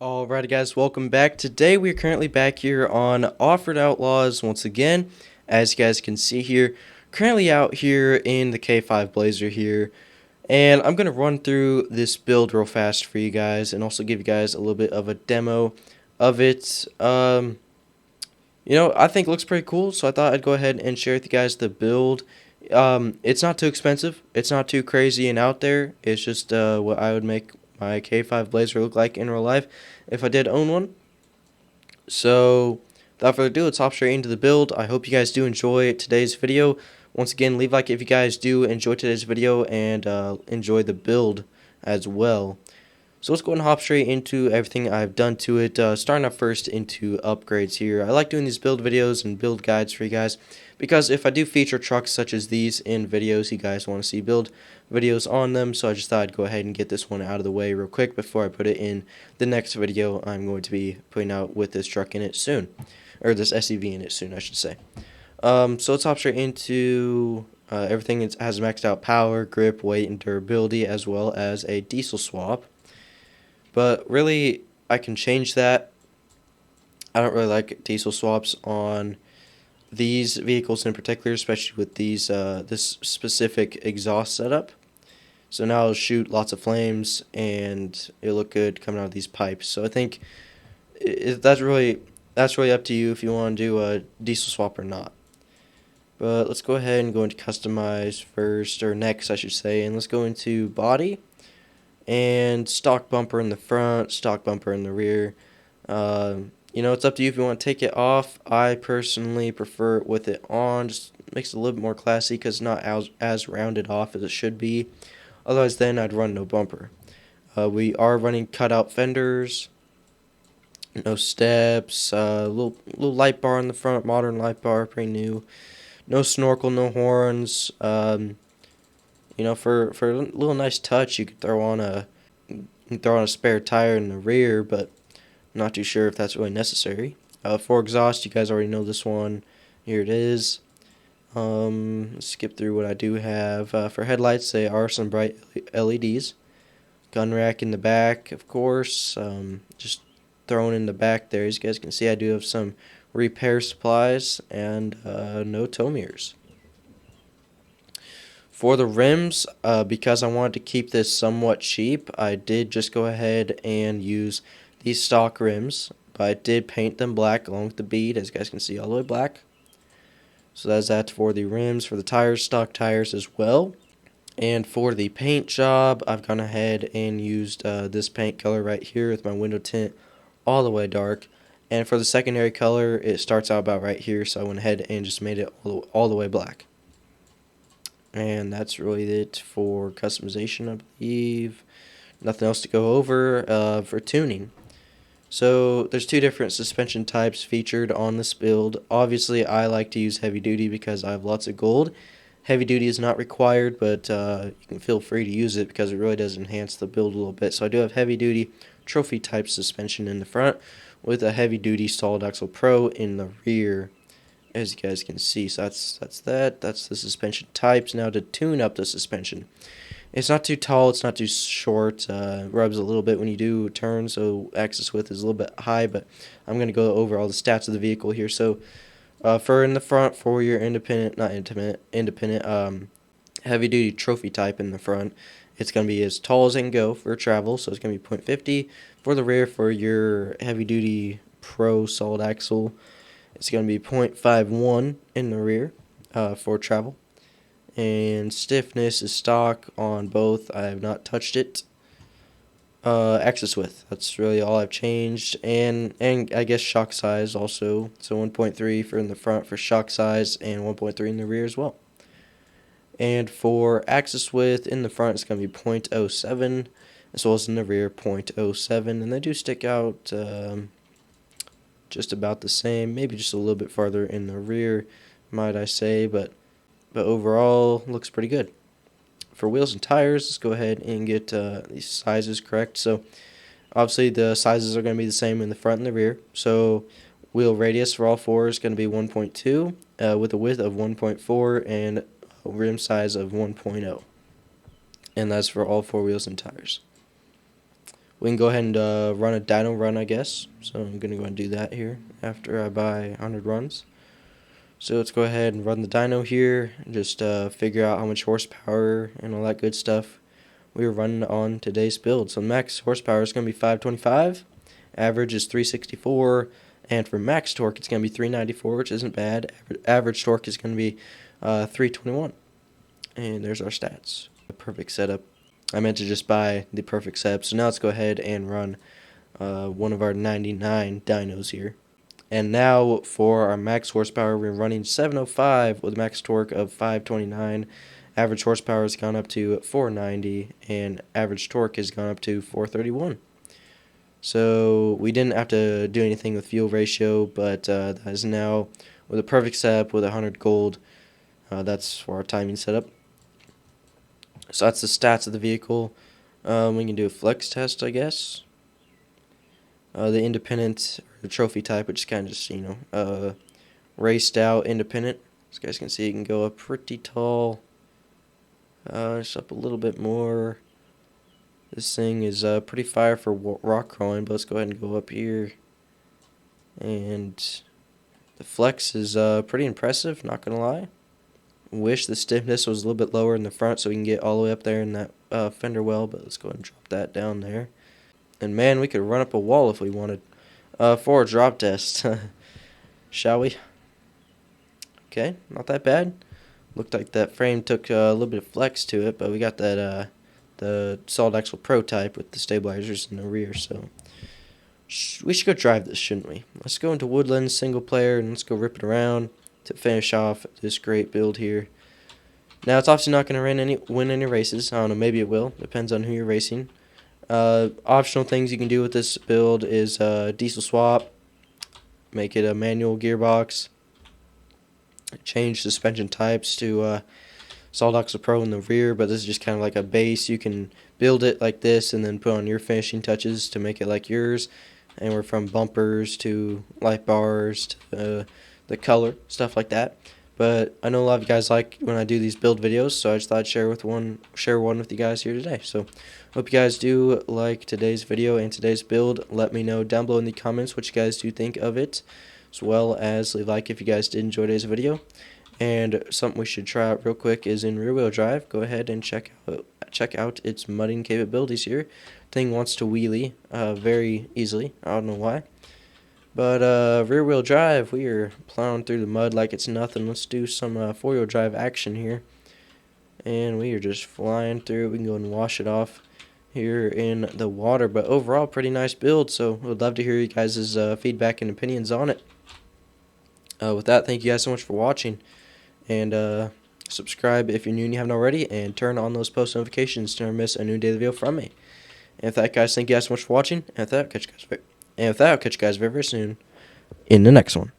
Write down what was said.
Alrighty guys, welcome back. Today we're currently back here on Offroad Outlaws once again. As you guys can see here, currently out here in the K5 BLAZER here. And I'm going to run through this build real fast for you guys and also give you guys a little bit of a demo of it. I think it looks pretty cool, so I thought I'd go ahead and share with you guys the build. It's not too expensive, it's not too crazy and out there. It's just what I would make my K5 BLAZER look like in real life if I did own one. So without further ado, let's hop straight into the build. I hope you guys do enjoy today's video. Once again, leave a like if you guys do enjoy today's video and enjoy the build as well. So let's go ahead and hop straight into everything I've done to it. Starting off first into upgrades here. I like doing these build videos and build guides for you guys because if I do feature trucks such as these in videos, you guys want to see build videos on them. So I just thought I'd go ahead and get this one out of the way real quick before I put it in the next video I'm going to be putting out with this truck in it soon. Or this SUV in it soon, I should say. So let's hop straight into everything. It has maxed out power, grip, weight, and durability, as well as a diesel swap. But really, I can change that. I don't really like diesel swaps on these vehicles in particular, especially with these this specific exhaust setup. So now it'll shoot lots of flames and it'll look good coming out of these pipes. So I think that's really up to you if you want to do a diesel swap or not. But let's go ahead and go into customize first, or next I should say, and let's go into body. And stock bumper in the front, stock bumper in the rear. It's up to you if you want to take it off. I personally prefer it with it on. Just makes it a little bit more classy because it's not as rounded off as it should be. Otherwise, then I'd run no bumper. We are running cutout fenders, no steps, little light bar in the front, modern light bar, pretty new. No snorkel, no horns. For a little nice touch, you could throw on a spare tire in the rear, but I'm not too sure if that's really necessary. For exhaust, you guys already know this one. Here it is. Let's skip through what I do have. For headlights, they are some bright LEDs. Gun rack in the back, of course. Just thrown in the back there. As you guys can see, I do have some repair supplies and no tow mirrors. For the rims, because I wanted to keep this somewhat cheap, I did just go ahead and use these stock rims. But I did paint them black along with the bead, as you guys can see, all the way black. So that's that for the rims. For the tires, stock tires as well. And for the paint job, I've gone ahead and used this paint color right here with my window tint all the way dark. And for the secondary color, it starts out about right here, so I went ahead and just made it all the way black. And that's really it for customization, I believe. Nothing else to go over for tuning. So there's two different suspension types featured on this build. Obviously, I like to use heavy duty because I have lots of gold. Heavy duty is not required, but you can feel free to use it because it really does enhance the build a little bit. So I do have heavy duty trophy type suspension in the front with a heavy duty solid axle pro in the rear, as you guys can see. So that's the suspension types. Now to tune up the suspension, it's not too tall, it's not too short. Rubs a little bit when you do turn, so axis width is a little bit high, but I'm going to go over all the stats of the vehicle here. So for in the front, for your independent heavy duty trophy type in the front, it's going to be as tall as it can go for travel, so it's going to be 0.50. For the rear, for your heavy duty pro solid axle, it's going to be 0.51 in the rear for travel. And stiffness is stock on both. I have not touched it. Axis width, that's really all I've changed. And I guess shock size also. So 1.3 for in the front for shock size and 1.3 in the rear as well. And for axis width in the front, it's going to be 0.07, as well as in the rear 0.07. And they do stick out just about the same, maybe just a little bit farther in the rear, might I say, but overall looks pretty good. For wheels and tires, let's go ahead and get these sizes correct. So obviously the sizes are going to be the same in the front and the rear. So wheel radius for all four is going to be 1.2 with a width of 1.4 and a rim size of 1.0. And that's for all four wheels and tires. we can go ahead and run a Dyno Run, I guess. So I'm going to go and do that here after I buy 100 runs. So let's go ahead and run the dyno here, and just figure out how much horsepower and all that good stuff we are running on today's build. So max horsepower is going to be 525, average is 364, and for max torque it's going to be 394, which isn't bad. Average torque is going to be 321. And there's our stats. The perfect setup. I meant to just buy the perfect setup. So now let's go ahead and run one of our 99 dynos here. And now for our max horsepower, we're running 705 with a max torque of 529. Average horsepower has gone up to 490, and average torque has gone up to 431. So we didn't have to do anything with fuel ratio, but that is now with a perfect setup with 100 gold. That's for our timing setup. So that's the stats of the vehicle. We can do a flex test, I guess. The independent, or the trophy type, which is kind of just, raced out independent. As you guys can see, it can go up pretty tall. Just up a little bit more. This thing is pretty fire for rock crawling, but let's go ahead and go up here. And the flex is pretty impressive, not gonna lie. Wish the stiffness was a little bit lower in the front so we can get all the way up there in that fender well, but let's go ahead and drop that down there. And man, we could run up a wall if we wanted. For a drop test, shall we? Okay, not that bad. Looked like that frame took a little bit of flex to it, but we got that the solid axle pro type with the stabilizers in the rear, so we should go drive this, shouldn't we? Let's go into Woodlands single player and let's go rip it around to finish off this great build here. Now it's obviously not going to win any races. I don't know, maybe it will. Depends on who you're racing. Optional things you can do with this build is diesel swap, make it a manual gearbox, change suspension types to solid axle pro in the rear, but this is just kind of like a base. You can build it like this and then put on your finishing touches to make it like yours. And we're from bumpers to light bars to the color, stuff like that. But I know a lot of you guys like when I do these build videos, so I just thought I'd share one with you guys here today. So hope you guys do like today's video and today's build. Let me know down below in the comments what you guys do think of it, as well as leave a like if you guys did enjoy today's video. And something we should try out real quick is in rear wheel drive. Go ahead and check out its mudding capabilities here. Thing wants to wheelie very easily. I don't know why. But rear wheel drive, we are plowing through the mud like it's nothing. Let's do some four wheel drive action here. And we are just flying through. We can go and wash it off here in the water. But overall, pretty nice build. So would love to hear you guys' feedback and opinions on it. With that, thank you guys so much for watching. And subscribe if you're new and you haven't already. And turn on those post notifications to never miss a new daily video from me. And with that, guys, thank you guys so much for watching. And with that, I'll catch you guys very, very soon in the next one.